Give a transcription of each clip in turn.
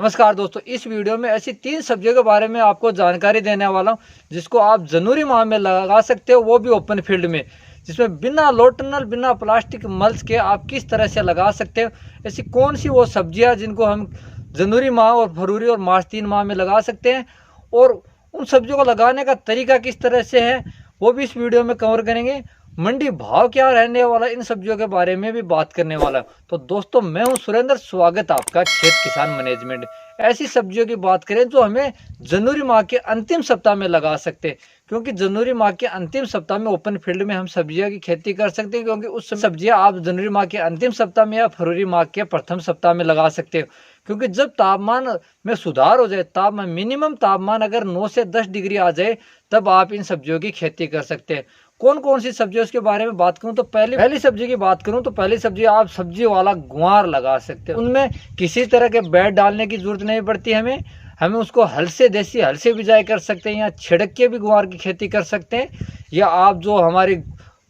नमस्कार दोस्तों, इस वीडियो में ऐसी 3 सब्जियों के बारे में आपको जानकारी देने वाला हूं जिसको आप जनवरी माह में लगा सकते हो, वो भी ओपन फील्ड में, जिसमें बिना लो टनल बिना प्लास्टिक मल्च के आप किस तरह से लगा सकते हो। ऐसी कौन सी वो सब्जियां जिनको हम जनवरी माह और फरवरी और मार्च 3 माह में लगा सकते हैं, और उन सब्जियों को लगाने का तरीका किस तरह से है वो भी इस वीडियो में कवर करेंगे। मंडी भाव क्या रहने वाला, इन सब्जियों के बारे में भी बात करने वाला। तो दोस्तों, मैं हूं सुरेंद्र, स्वागत आपका खेत किसान मैनेजमेंट। ऐसी सब्जियों की बात करें जो हमें जनवरी माह के अंतिम सप्ताह में लगा सकते हैं, क्योंकि जनवरी माह के अंतिम सप्ताह में ओपन फील्ड में हम सब्जियों की खेती कर सकते हैं, क्योंकि उस सब्जियां आप जनवरी माह के अंतिम सप्ताह में या फरवरी माह के प्रथम सप्ताह में लगा सकते हो। क्योंकि जब तापमान में सुधार हो जाए, तापमान मिनिमम तापमान अगर 9 से 10 डिग्री आ जाए, तब आप इन सब्जियों की खेती कर सकते हैं। कौन कौन सी सब्जी उसके बारे में बात करूं तो पहली सब्जी की बात करूं तो पहली सब्जी आप सब्जी वाला गुआर लगा सकते हैं। उनमें किसी तरह के बैड डालने की जरूरत नहीं पड़ती। हमें उसको हल से, देसी हल से बिजाई कर सकते हैं, या छिड़क के भी गुआर की खेती कर सकते हैं, या आप जो हमारी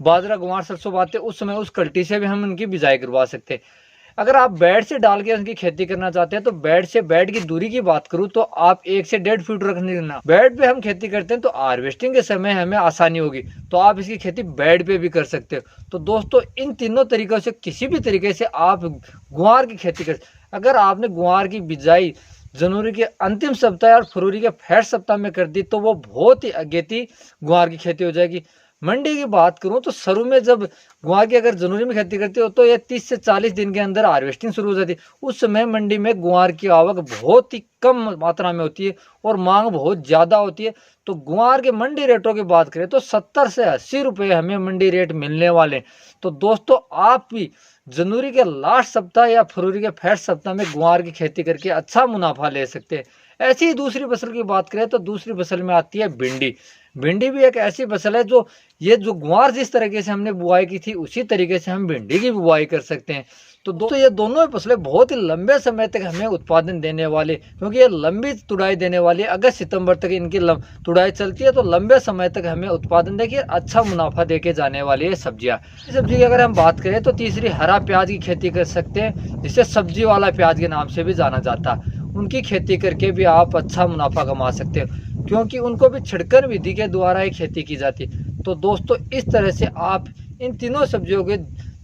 बाजरा गुआर सरसों बाते उस समय उस कल्टी से भी हम उनकी बिजाई करवा सकते हैं। अगर आप बेड से डाल के उनकी खेती करना चाहते हैं तो बेड की दूरी की बात करूं तो आप 1 से 1.5 फीट रखना। बेड पे हम खेती करते हैं तो हार्वेस्टिंग के समय हमें आसानी होगी, तो आप इसकी खेती बेड पे भी कर सकते हो। तो दोस्तों, इन तीनों तरीकों से किसी भी तरीके से आप गुआर की खेती कर। अगर आपने गुआर की बिजाई जनवरी के अंतिम सप्ताह और फरवरी के फर्स्ट सप्ताह में कर दी तो वो बहुत ही अगेती गुआर की खेती हो जाएगी। मंडी की बात करूं तो शुरू में जब गुआर की अगर जनवरी में खेती करते हो तो ये 30 से 40 दिन के अंदर हार्वेस्टिंग शुरू हो जाती है। उस समय मंडी में गुआर की आवक बहुत ही कम मात्रा में होती है और मांग बहुत ज़्यादा होती है। तो गुआर के मंडी रेटों की बात करें तो 70 से 80 रुपये हमें मंडी रेट मिलने वाले। तो दोस्तों, आप भी जनवरी के लास्ट सप्ताह या फरवरी के फर्स्ट सप्ताह में गुआर की खेती करके अच्छा मुनाफा ले सकते हैं। ऐसी ही दूसरी फसल की बात करें तो दूसरी फसल में आती है भिंडी। भिंडी भी एक ऐसी फसल है जो गुआर जिस तरीके से हमने बुआई की थी उसी तरीके से हम भिंडी की बुआई कर सकते हैं। तो दोस्तों, ये दोनों फसलें बहुत ही लंबे समय तक हमें उत्पादन देने वाले, क्योंकि ये लंबी तुड़ाई देने वाली है। अगस्त सितंबर तक इनकी तुड़ाई चलती है, तो लंबे समय तक हमें उत्पादन देके अच्छा मुनाफा देके जाने वाली है सब्जियां। सब्जी की अगर हम बात करें तो तीसरी हरा प्याज की खेती कर सकते हैं, जिसे सब्जी वाला प्याज के नाम से भी जाना जाता है। उनकी खेती करके भी आप अच्छा मुनाफा कमा सकते हो, क्योंकि उनको भी छिड़कन विधि के द्वारा ही खेती की जाती है। तो दोस्तों, इस तरह से आप इन तीनों सब्जियों के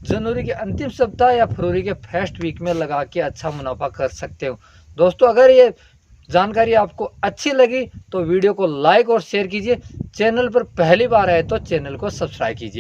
जनवरी के अंतिम सप्ताह या फरवरी के फर्स्ट वीक में लगा के अच्छा मुनाफा कर सकते हो। दोस्तों, अगर ये जानकारी आपको अच्छी लगी तो वीडियो को लाइक और शेयर कीजिए। चैनल पर पहली बार आए तो चैनल को सब्सक्राइब कीजिए।